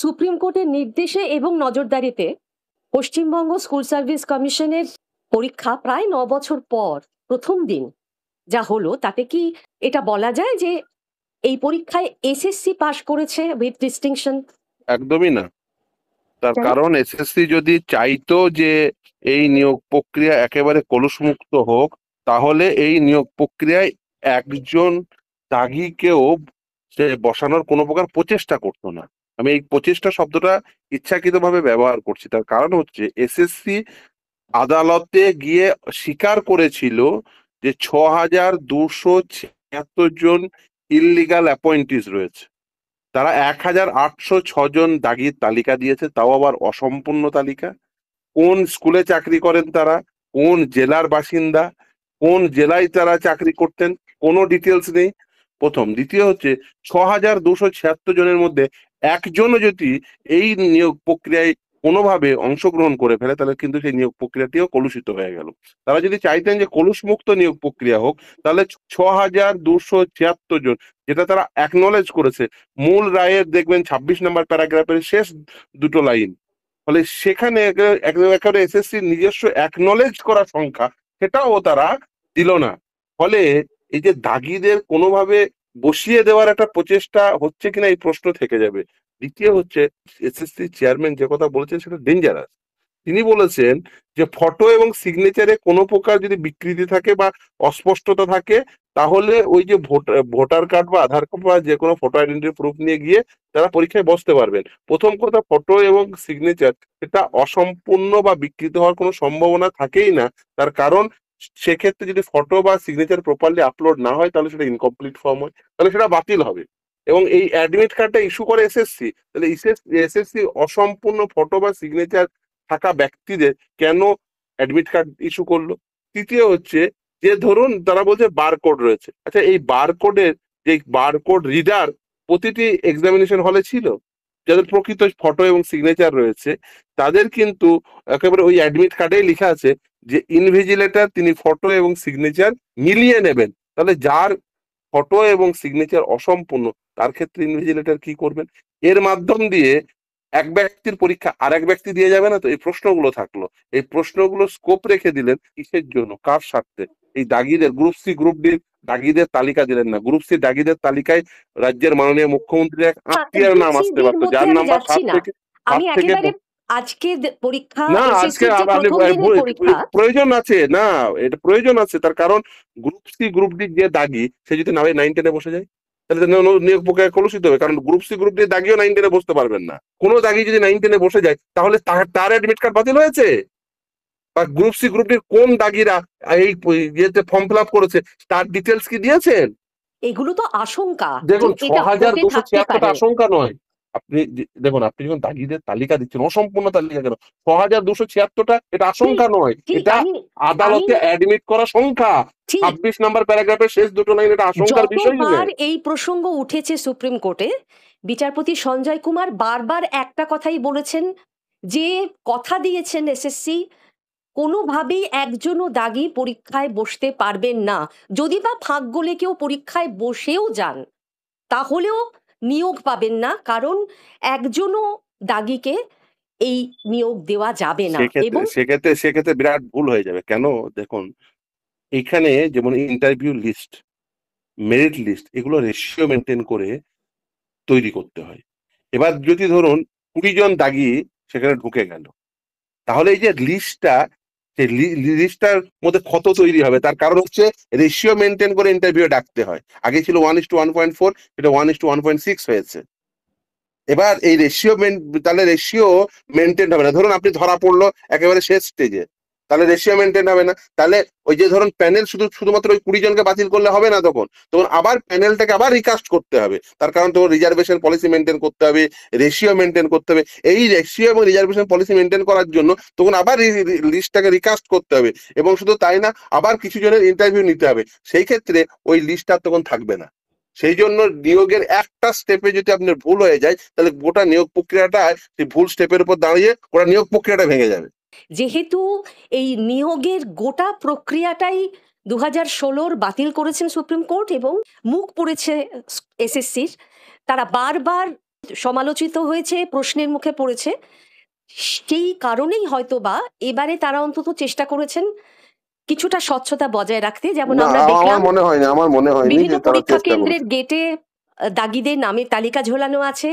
Supreme কোর্টের নির্দেশে এবং নজরদারিতে পশ্চিমবঙ্গ স্কুল সার্ভিস কমিশনের পরীক্ষা প্রায় 9 বছর পর প্রথম দিন যা হলো, তাতে কি এটা বলা যায় যে এই পরীক্ষায় এসএসসি পাশ করেছে উইথ ডিস্টিংশন? একদমই না। তার কেন? কারণ এসএসসি যদি চাইতো যে এই নিয়োগ প্রক্রিয়া একেবারে কলুষমুক্ত হোক, তাহলে এই নিয়োগ প্রক্রিয়ায় একজন দাগিকেও সে বসানোর কোনো প্রকার প্রচেষ্টা করতো না। আমি এই প্রচেষ্টা শব্দটা ইচ্ছাকৃতভাবে ব্যবহার করছি, তার কারণ হচ্ছে এসএসসি আদালতে গিয়ে স্বীকার করেছিল যে 6276 জন ইললিগাল অ্যাপয়েন্টিস রয়েছে। তারা 1806 জন দাগির তালিকা দিয়েছে, তাও আবার অসম্পূর্ণ তালিকা। কোন স্কুলে চাকরি করেন তারা, কোন জেলার বাসিন্দা, কোন জেলায় তারা চাকরি করতেন, কোনো ডিটেলস নেই। প্রথম। দ্বিতীয় হচ্ছে 6276 জনের মধ্যে একজনও যদি এই নিয়োগ প্রক্রিয়ায় কোনোভাবে অংশগ্রহণ করে ফেলে, তাহলে কিন্তু সেই নিয়োগ প্রক্রিয়াটিও কলুষিত হয়ে গেল। তারা যদি চাইতেন যে কলুষমুক্ত নিয়োগ প্রক্রিয়া হোক, তাহলে 6276 জন, যেটা তারা অ্যাকনলেজ করেছে মূল রায়ের, দেখবেন 26 নম্বর প্যারাগ্রাফের শেষ দুটো লাইন, ফলে সেখানে একেবারে এসএসসি নিজস্ব অ্যাকনলেজ করা সংখ্যা, সেটাও তারা দিল না। ফলে এই যে দাগিদের কোনোভাবে বসিয়ে দেওয়ার একটা প্রচেষ্টা হচ্ছে কিনা এই প্রশ্ন থেকে যাবে। দ্বিতীয় হচ্ছে, এসএসসি চেয়ারম্যান যে কথা বলেছেন সেটা ডেঞ্জারাস। তিনি বলেছেন যে ফটো এবং সিগনেচারে কোনো প্রকার যদি বিকৃতি থাকে বা অস্পষ্টতা থাকে, তাহলে ওই যে ভোটার কার্ড বা আধার কার্ড বা যে কোনো ফটো আইডেন্টি প্রুফ নিয়ে গিয়ে তারা পরীক্ষায় বসতে পারবেন। প্রথম কথা, ফটো এবং সিগনেচার এটা অসম্পূর্ণ বা বিকৃত হওয়ার কোনো সম্ভাবনা থাকেই না। তার কারণ সেক্ষেত্রে যদি ফটো বা সিগনেচার প্রপারলি আপলোড না হয়, তাহলে সেটা ইনকমপ্লিট ফর্ম হয়, তাহলে সেটা বাতিল হবে। এবং এই অ্যাডমিট কার্ডটা ইস্যু করে এসএসসি, তাহলে এসএসসি অসম্পূর্ণ ফটো বা সিগনেচার থাকা ব্যক্তিদের কেন অ্যাডমিট কার্ড ইস্যু করলো? তৃতীয় হচ্ছে, যে ধরুন তারা বলছে বারকোড রয়েছে, আচ্ছা এই বারকোডের যে বারকোড রিডার প্রতিটি এক্সামিনেশন হলে ছিল, যাদের প্রকৃত ফটো এবং সিগনেচার রয়েছে, তাদের কিন্তু একেবারে ওই অ্যাডমিট কার্ডেই লেখা আছে যে ইনভিজিলেটর তিনি ফটো এবং সিগনেচার মিলিয়ে নেবেন। তাহলে যার ফটো এবং সিগনেচার অসম্পূর্ণ, তার ক্ষেত্রে ইনভিজিলেটর কি করবেন? এর মাধ্যম দিয়ে এক ব্যক্তির পরীক্ষা আর এক ব্যক্তি দিয়ে যাবে না তো? এই প্রশ্নগুলো থাকলো, এই প্রশ্নগুলো স্কোপ রেখে দিলেন কিসের জন্য, কার স্বার্থে? এই দাগিদের গ্রুপ সি গ্রুপ ডি দাগিদের তালিকা দিলেন না। গ্রুপ সি দাগিদের তালিকায় রাজ্যের মাননীয় মুখ্যমন্ত্রীর এক আত্মীয়ের নাম আসতে গ্রুপ পারতো, মধ্যে যার আমি নাম্বার যাচ্ছি না। সাত আমি থেকে একেবারে আজকে পরীক্ষা, না, আজকে এসএসসির যে আপনি প্রথম দিনের পরীক্ষা, প্রয়োজন আছে না, এটা প্রয়োজন আছে। তার কারণ গ্রুপ সি গ্রুপ ডি যে দাগি, সে যদি না 9-10-এ বসে যায়, তাহলে তো নিয়োগ প্রক্রিয়া কলুষিত হবে। কারণ গ্রুপ সি গ্রুপ ডি দাগিও 9-10-এ বসতে পারবেন না। কোনো দাগি যদি 9-10-এ বসে যায়, তাহলে তার অ্যাডমিট কার্ড বাতিল হয়েছে। বা গ্রুপ সি গ্রুপ ডির কোন দাগিরা এই ইয়েতে ফর্ম ফিল আপ করেছে, তার ডিটেলস কি দিয়েছেন? এগুলো তো আশঙ্কা যে দেখুন, ছ এটা হাজার হতে দুশো থাকতে ছিয়াত্তরটা পারে। আশঙ্কা নয়। আপনি দেখুন, আপনি যখন দাগিদের তালিকা দিচ্ছেন, অসম্পূর্ণ তালিকা কেন? 6276টা এটা ঠিক, আশঙ্কা নয়, ঠিক। এটা আমি আমি আদালতে অ্যাডমিট করা সংখ্যা। ঠিক, 26 নম্বর প্যারাগ্রাফের শেষ দুটো লাইন, এটা আশঙ্কার বিষয় যতবার নয়। এই প্রসঙ্গ উঠেছে সুপ্রিম কোর্টে, বিচারপতি সঞ্জয় কুমার বারবার একটা কথাই বলেছেন, যে কথা দিয়েছেন এসএসসি কোনোভাবেই একজনও দাগি পরীক্ষায় বসতে পারবেন না। যদি বা ফাঁক গলে কেউ পরীক্ষায় বসেও যান, তাহলেও নিয়োগ পাবেন না, কারণ একজনও দাগিকে এই নিয়োগ দেওয়া যাবে না। সেক্ষেত্রে এবং সেক্ষেত্রে সেক্ষেত্রে বিরাট ভুল হয়ে যাবে। কেন? দেখুন, এখানে যেমন ইন্টারভিউ লিস্ট, মেরিট লিস্ট, এগুলো রেশিও মেনটেন করে তৈরি করতে হয়। এবার যদি ধরুন 20 জন দাগি সেখানে ঢুকে গেল, তাহলে এই যে লিস্টটা, সেই লিস্টটার মধ্যে ক্ষত তৈরি হবে। তার কারণ হচ্ছে রেশিও মেনটেন করে ইন্টারভিউ ডাকতে হয়। আগে ছিল 1:1.4, এটা 1:1.6 হয়েছে। এবার এই তাহলে রেশিও মেনটেন হবে না। ধরুন আপনি ধরা পড়লো একেবারে শেষ স্টেজে, তাহলে রেশিও মেনটেন হবে না। তাহলে ওই যে ধরুন প্যানেল শুধুমাত্র ওই 20 জনকে বাতিল করলে হবে না, তখন আবার প্যানেলটাকে আবার রিকাস্ট করতে হবে। তার কারণ তখন রিজার্ভেশন পলিসি মেনটেন করতে হবে, রেশিও মেনটেন করতে হবে। এই রেশিও এবং রিজার্ভেশন পলিসি মেনটেন করার জন্য তখন আবার লিস্টটাকে রিকাস্ট করতে হবে। এবং শুধু তাই না, আবার কিছু জনের ইন্টারভিউ নিতে হবে। সেই ক্ষেত্রে ওই লিস্টটা তখন থাকবে না। সেই জন্য নিয়োগের একটা স্টেপে যদি আপনার ভুল হয়ে যায়, তাহলে গোটা নিয়োগ প্রক্রিয়াটা সেই ভুল স্টেপের উপর দাঁড়িয়ে গোটা নিয়োগ প্রক্রিয়াটা ভেঙে যাবে। যেহেতু এই নিয়োগের গোটা প্রক্রিয়াটাই 2016 বাতিল করেছেন সুপ্রিম কোর্ট, এবং মুখ পড়েছে এসএসসির, তারা বারবার সমালোচিত হয়েছে, প্রশ্নের মুখে পড়েছে। সেই কারণেই হয়তো বা এবারে তারা অন্তত চেষ্টা করেছেন কিছুটা স্বচ্ছতা বজায় রাখতে। যেমন না, আমরা আমার দেখলাম মনে হয়নি বিভিন্ন যে তারা পরীক্ষা চেষ্টা কেন্দ্রের করেছে। গেটে দাগিদের নামের তালিকা ঝোলানো আছে,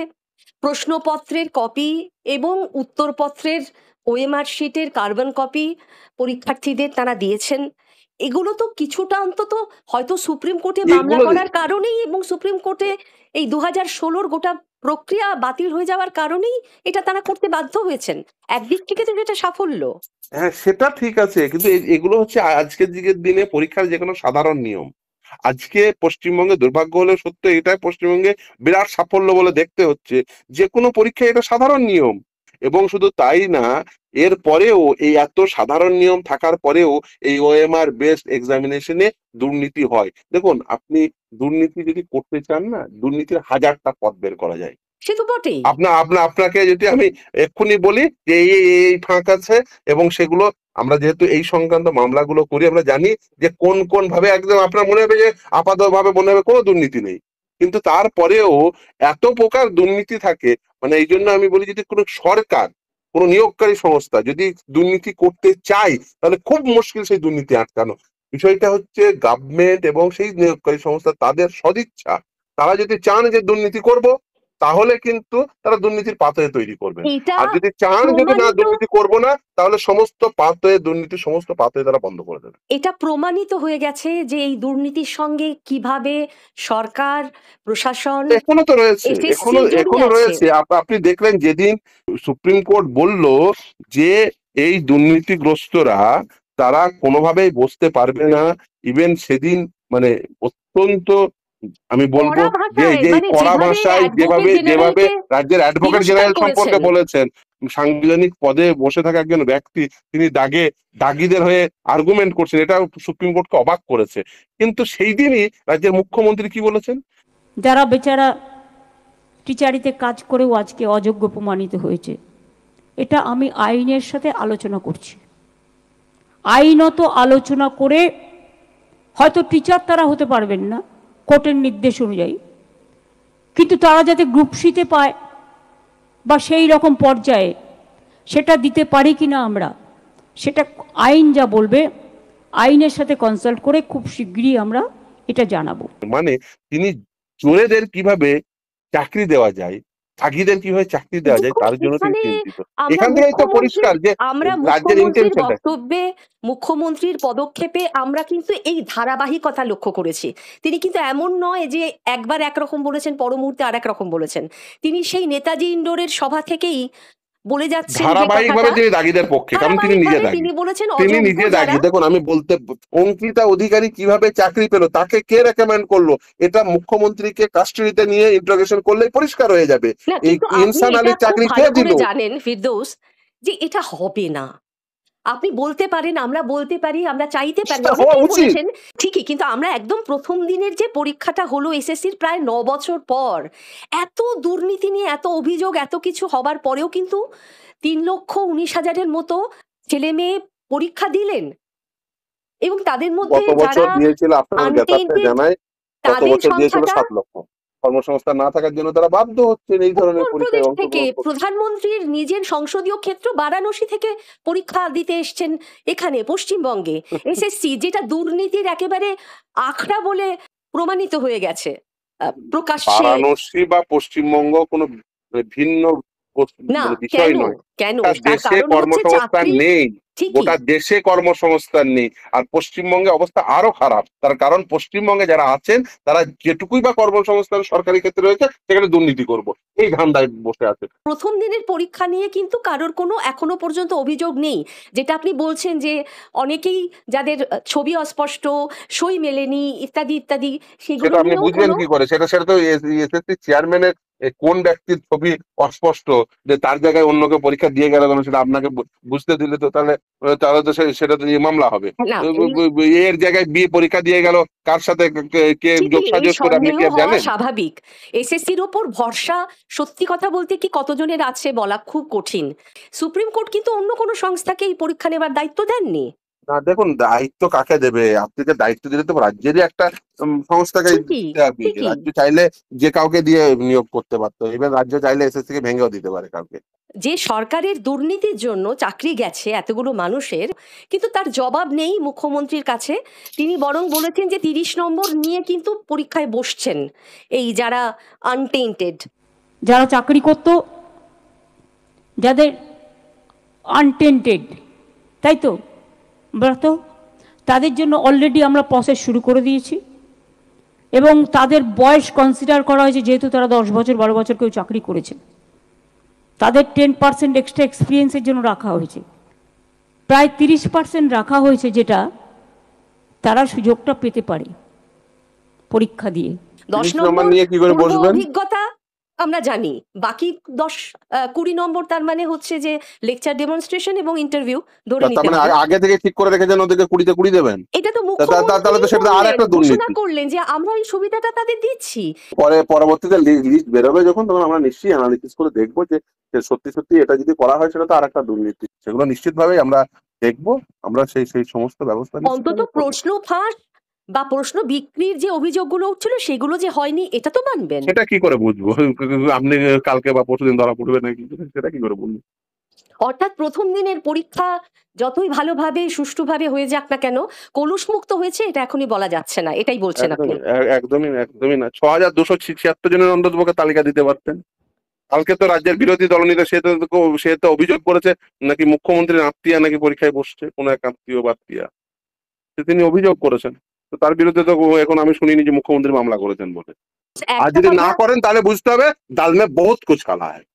প্রশ্নপত্রের কপি এবং উত্তরপত্রের ওএমআর শিটের কার্বন কপি পরীক্ষার্থীদের তারা দিয়েছেন। এগুলো তো কিছুটা অন্তত হয়তো সুপ্রিম কোর্টে মামলা এগুলো করার কারণেই এবং সুপ্রিম কোর্টে এই 2016 গোটা প্রক্রিয়া বাতিল হয়ে যাওয়ার কারণেই এটা তারা করতে বাধ্য হয়েছেন। একদিক থেকে তো এটা সাফল্য। হ্যাঁ, সেটা ঠিক আছে, কিন্তু এগুলো হচ্ছে আজকের দিকের দিনে পরীক্ষার যে কোনো সাধারণ নিয়ম। আজকে পশ্চিমবঙ্গে দুর্ভাগ্য হলে সত্য এটাই, পশ্চিমবঙ্গে বিরাট সাফল্য বলে দেখতে হচ্ছে। যে কোনো পরীক্ষায় এটা সাধারণ নিয়ম, এবং শুধু তাই না, এর পরেও এই এত সাধারণ নিয়ম থাকার পরেও এই ওএমআর বেসড এক্সামিনেশনে দুর্নীতি হয়। দেখুন, আপনি দুর্নীতি যদি করতে চান না, দুর্নীতির হাজারটা পথ বের করা যায়। সে তো বটেই। আপনাকে যদি আমি এক্ষুনি বলি যে এই ফাঁক আছে, এবং সেগুলো আমরা যেহেতু এই সংক্রান্ত মামলাগুলো করি, আমরা জানি যে কোন কোন ভাবে একদম আপনার মনে হবে যে আপাতত ভাবে মনে হবে কোনো দুর্নীতি নেই, কিন্তু তারপরেও এত প্রকার দুর্নীতি থাকে। মানে এই জন্য আমি বলি, যদি কোনো সরকার, কোনো নিয়োগকারী সংস্থা যদি দুর্নীতি করতে চায়, তাহলে খুব মুশকিল সেই দুর্নীতি আটকানো। বিষয়টা হচ্ছে গভর্নমেন্ট এবং সেই নিয়োগকারী সংস্থা তাদের সদিচ্ছা, তারা যদি চান যে দুর্নীতি করব, তাহলে কিন্তু তারা দুর্নীতির পাথয়ে তৈরি করবেন। এটা আর যদি চান যদি না প্রমাণিত, দুর্নীতি করব না, তাহলে সমস্ত পাথয়ে দুর্নীতির সমস্ত পাথয়ে তারা বন্ধ করে দেবে। এটা প্রমাণিত হয়ে গেছে যে এই দুর্নীতির সঙ্গে কিভাবে সরকার, প্রশাসন, এখনো তো রয়েছে, এসএসসি জড়িয়ে এখনো আছে। রয়েছে। আপনি দেখলেন যেদিন সুপ্রিম কোর্ট বলল যে এই দুর্নীতিগ্রস্তরা তারা কোনোভাবেই বসতে পারবে না, ইভেন সেদিন মানে অত্যন্ত, আমি বলবো কড়া যে ভাষায়, যে এই মানে কড়া যেভাবে ভাষায় অ্যাডভোকেট যেভাবে যেভাবে জেনারেলকে রাজ্যের অ্যাডভোকেট তিরস্কার জেনারেল সম্পর্কে করেছেন। বলেছেন, সাংবিধানিক পদে বসে থাকা একজন ব্যক্তি তিনি দাগিদের হয়ে আর্গুমেন্ট করছেন, এটা সুপ্রিম কোর্টকে অবাক করেছে। কিন্তু সেই দিনই রাজ্যের মুখ্যমন্ত্রী কি বলেছেন? যারা বেচারা টিচারিতে কাজ করেও আজকে অযোগ্য প্রমাণিত হয়েছে, এটা আমি আইনের সাথে আলোচনা করছি। আইনত আলোচনা করে হয়তো টিচার তারা হতে পারবেন না কোর্টের নির্দেশ অনুযায়ী, কিন্তু তারা যাতে গ্রুপ সিতে পায় বা সেই রকম পর্যায়ে সেটা দিতে পারি কি না আমরা, সেটা আইন যা বলবে আইনের সাথে কনসাল্ট করে খুব শীঘ্রই আমরা এটা জানাবো। মানে তিনি চোরেদের কিভাবে চাকরি দেওয়া যায়, ত্যাগীদের কিভাবে চাকরি দেওয়া যায়, দেখুন, তার জন্য তিনি এখানে চিন্তিত। আমরা এখান থেকেই তো পরিষ্কার যে রাজ্যের মুখ্যমন্ত্রীর ইন্টেনশনটা কি। বক্তব্যে, মুখ্যমন্ত্রীর পদক্ষেপে আমরা কিন্তু এই ধারাবাহিকতা লক্ষ্য করেছি। তিনি কিন্তু এমন নয় যে একবার একরকম বলেছেন, পর মুহূর্তে আর এক রকম বলেছেন। তিনি সেই নেতাজি ইন্ডোরের সভা থেকেই বলে যাচ্ছেন যে ধারাবাহিক ভাবে কথাটা, তিনি দাগিদের পক্ষে, কারণ তিনি নিজে ধারাবাহিকভাবে দাগি। তিনি বলেছেন তিনি অযোগ্য নিজে যারা। দাগি। দেখুন, আমি বলতে, অঙ্কিতা অধিকারী কিভাবে চাকরি পেল, তাকে কে রেকমেন্ড করলো, এটা মুখ্যমন্ত্রীকে কাস্টডিতে নিয়ে ইন্টারোগেশন করলেই পরিষ্কার হয়ে যাবে। না, এই কিন্তু আপনি ইনসান এটা আলীর খুব চাকরি কে ভালো দিল? করে জানেন ফিরদৌস যে এটা হবে না। আপনি বলতে পারেন, আমরা বলতে পারি, আমরা চাইতে পারি, সেটা হওয়া অনেকেই উচিত। বলেছেন ঠিকই, কিন্তু আমরা একদম প্রথম দিনের যে পরীক্ষাটা হলো এসএসসির প্রায় 9 বছর পর, এত দুর্নীতি নিয়ে এত অভিযোগ, এত কিছু হবার পরেও কিন্তু 3,19,000-এর মতো ছেলে মেয়ে পরীক্ষা দিলেন, এবং তাদের মধ্যে গত বছর যারা দিয়েছিল, আপনার জ্ঞাতার্থে আনটেইন্টেড জানাই, গত তাদের বছর দিয়েছিল সংখ্যাটা 7 লক্ষ। কর্মসংস্থান না থাকার জন্য তারা বাধ্য হচ্ছেন এই ধরনের উত্তরপ্রদেশ পরীক্ষায় থেকে। অংশগ্রহণ করতে। প্রধানমন্ত্রীর নিজের সংসদীয় ক্ষেত্র বারাণসী থেকে পরীক্ষা দিতে এসছেন এখানে পশ্চিমবঙ্গে এসএসসি, যেটা দুর্নীতির একেবারে আখড়া বলে প্রমাণিত হয়ে গেছে প্রকাশ্যে। বারাণসী বা পশ্চিমবঙ্গ কোনো ভিন্ন না, বিষয় নয়। কেন? গোটা তার দেশে কারণ হচ্ছে কর্মসংস্থান চাকরি। নেই, ঠিকই। গোটা দেশে কর্মসংস্থান নেই, আর পশ্চিমবঙ্গে অবস্থা আরো খারাপ। তার কারণ পশ্চিমবঙ্গে যারা আছেন তারা যেটুকুই বা কর্মসংস্থান সরকারি ক্ষেত্রে রয়েছে, সেখানে দুর্নীতি করব এই ধান্দায় বসে আছে। প্রথম দিনের পরীক্ষা নিয়ে কিন্তু কারোর কোনো এখনো পর্যন্ত অভিযোগ নেই। যেটা আপনি বলছেন যে অনেকেই যাদের ছবি অস্পষ্ট, সই মেলেনি ইত্যাদি ইত্যাদি, সেগুলো সেটা আপনি নিয়েও বুঝবেন কোনো। কি করে? সেটা সেটা তো এসএসসি চেয়ারম্যানের কোন ব্যক্তির ছবি অস্পষ্ট, যে তার জায়গায় অন্য কেউ পরীক্ষা দিয়ে গেল কেন, সেটা আপনাকে বুঝতে দিলে তো তাহলে তাহলে তো সেটা তো মামলা হবে। না, এর জায়গায় বিয়ে পরীক্ষা দিয়ে গেল, কার সাথে কে ঠিকই, এই যোগসাজশ করে, আপনি সন্দেহ কি আর হওয়া জানেন? স্বাভাবিক। এসএসসির ওপর ভরসা সত্যি কথা বলতে কি কতজনের আছে বলা খুব কঠিন। সুপ্রিম কোর্ট কিন্তু অন্য কোনো সংস্থাকে এই পরীক্ষা নেবার দায়িত্ব দেননি। না দেখুন, দায়িত্ব কাকে দেবে? আপনি যে দায়িত্ব দিলে তো রাজ্যেরই একটা সংস্থাকে ঠিকই দিতে হবে। ঠিকই রাজ্য চাইলে যে কাউকে দিয়ে নিয়োগ করতে পারতো, এবার রাজ্য চাইলে এসএসসি কে ভেঙেও দিতে পারে কাউকে। যে সরকারের দুর্নীতির জন্য চাকরি গেছে এতগুলো মানুষের, কিন্তু তার জবাব নেই মুখ্যমন্ত্রীর কাছে। তিনি বরং বলেছেন যে 30 নম্বর নিয়ে কিন্তু পরীক্ষায় বসছেন এই যারা আনটেইন্টেড। যারা চাকরি করত, যাদের আনটেন্টেড, তাই তো ব্রত, তাদের জন্য অলরেডি আমরা প্রসেস শুরু করে দিয়েছি এবং তাদের বয়স কনসিডার করা হয়েছে, যেহেতু তারা 10 বছর 12 বছর কেউ চাকরি করেছে, তাদের 10% এক্সট্রা এক্সপিরিয়েন্সের জন্য রাখা হয়েছে। প্রায় 30% রাখা হয়েছে, যেটা তারা সুযোগটা পেতে পারে পরীক্ষা দিয়ে। 10 30 নম্বর নিয়ে কি করে পূর্ব বসবেন? অভিজ্ঞতা আমরা জানি, বাকি 20 নম্বর তার মানে হচ্ছে যে লেকচার ডেমনস্ট্রেশন এবং ইন্টারভিউ ধরে তার নিতে মানে হবে। আগে থেকে ঠিক করে রেখেছেন ওদেরকে 20-তে 20 দেবেন? এটা তো তাহলে তো সেটা আর একটা মুখ্যমন্ত্রী ঘোষণা দুর্নীতি। করলেন যে আমরা এই সুবিধাটা তাদের দিচ্ছি। পরবর্তীতে লিস্ট বেরোবে যখন, তখন আমরা নিশ্চয়ই অ্যানালিসিস করে দেখবো যে সত্যি সত্যি এটা যদি করা হয় সেটা তো আর একটা দুর্নীতি। সেগুলো নিশ্চিতভাবেই আমরা দেখবো। আমরা সেই সেই সমস্ত ব্যবস্থা অন্তত নিশ্চিতভাবে করবো। প্রশ্ন ফাঁস বা প্রশ্ন বিক্রির যে অভিযোগগুলো উঠছিল সেগুলো যে হয়নি এটা তো মানবেন। সেটা কি করে বুঝবো? আপনি কালকে বা পরশুদিন ধরা পড়বে নাকি, সেটা কি করে বুঝবো? অর্থাৎ প্রথম দিনের পরীক্ষা যতই ভালোভাবে সুষ্ঠুভাবে হয়ে যাক না কেন, কলুষমুক্ত হয়েছে এটা এখনই বলা যাচ্ছে না, এটাই বলছেন আপনি। একদমই না। 6276 জনের অন্ততপক্ষে তালিকা দিতে পারতেন। কালকে তো রাজ্যের বিরোধী দলনেতা সে তো অভিযোগ করেছে নাকি মুখ্যমন্ত্রীর আত্মীয়া নাকি পরীক্ষায় বসছে, কোন এক আত্মীয় বা আত্মীয়া, তিনি অভিযোগ করেছেন। তো তার বিরুদ্ধে তো এখন আমি শুনিনি যে মুখ্যমন্ত্রী মামলা করেছেন বলে। আর একটা যদি না কথা, করেন তাহলে বুঝতে হবে ডাল মে বহুত কুছ কালা হ্যায়।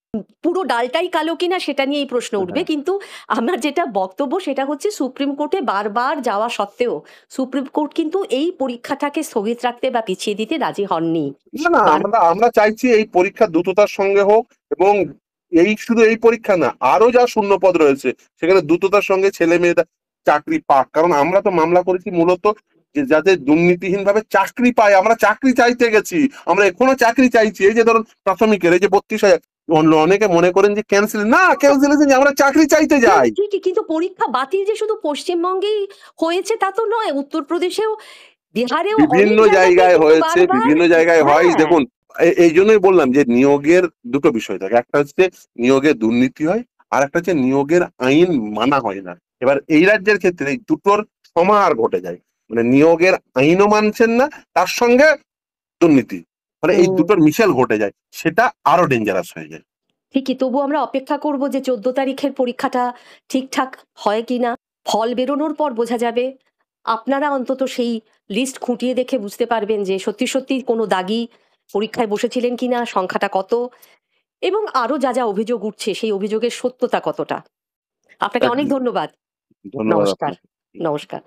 পুরো ডালটাই কালো কিনা সেটা নিয়েই প্রশ্ন উঠবে, হ্যাঁ। কিন্তু আমার যেটা বক্তব্য সেটা হচ্ছে সুপ্রিম কোর্টে বারবার যাওয়া সত্ত্বেও সুপ্রিম কোর্ট কিন্তু এই পরীক্ষাটাকে স্থগিত রাখতে বা পিছিয়ে দিতে রাজি হননি। না, আমরা চাইছি এই পরীক্ষা দ্রুততার সঙ্গে হোক, এবং শুধু এই পরীক্ষা না, আরো যা শূন্য পদ রয়েছে সেখানে দ্রুততার সঙ্গে ছেলে মেয়েরা চাকরি পাক। কারণ আমরা তো মামলা করেছি মূলত যে যাতে দুর্নীতিহীন ভাবে চাকরি পায়। আমরা চাকরি চাইতে গেছি, আমরা এখনো চাকরি চাইছি। এই যে ধরুন প্রাথমিকের এই যে 32,000, অনেকে মনে করেন যে ক্যান্সেলেশন, আমরা চাকরি চাইতে যাই। ঠিকই, কিন্তু পরীক্ষা বাতিল যে শুধু পশ্চিমবঙ্গেই হয়েছে তা তো নয়, উত্তরপ্রদেশেও, বিহারেও বিভিন্ন অনেক জায়গায় কিন্তু হয়েছে, বারবার। বিভিন্ন জায়গায় হয়। হ্যাঁ, দেখুন, এই জন্যই বললাম যে নিয়োগের দুটো বিষয় থাকে। একটা হচ্ছে নিয়োগে দুর্নীতি হয়, আর একটা হচ্ছে নিয়োগের আইন মানা হয় না। এবার এই রাজ্যের ক্ষেত্রে এই দুটোর সমাহার ঘটে যায়। মানে নিয়োগের আইনও মানছেন না, তার সঙ্গে দুর্নীতি, মানে এই দুটোর মিশেল ঘটে যায়, সেটা আরো ডেঞ্জারাস হয়ে যায়। ঠিকই। তবু আমরা অপেক্ষা করব যে 14 তারিখের পরীক্ষাটা ঠিকঠাক হয় কিনা। ফল বেরোনোর পর বোঝা যাবে। আপনারা অন্তত সেই লিস্ট খুঁটিয়ে দেখে বুঝতে পারবেন যে সত্যি সত্যি কোনো দাগি পরীক্ষায় বসেছিলেন কিনা, সংখ্যাটা কত, এবং আরো যা যা অভিযোগ উঠছে সেই অভিযোগের সত্যতা কতটা। আপনাকে অনেক একদম। ধন্যবাদ। ধন্যবাদ নমস্কার। আপনাকে। নমস্কার।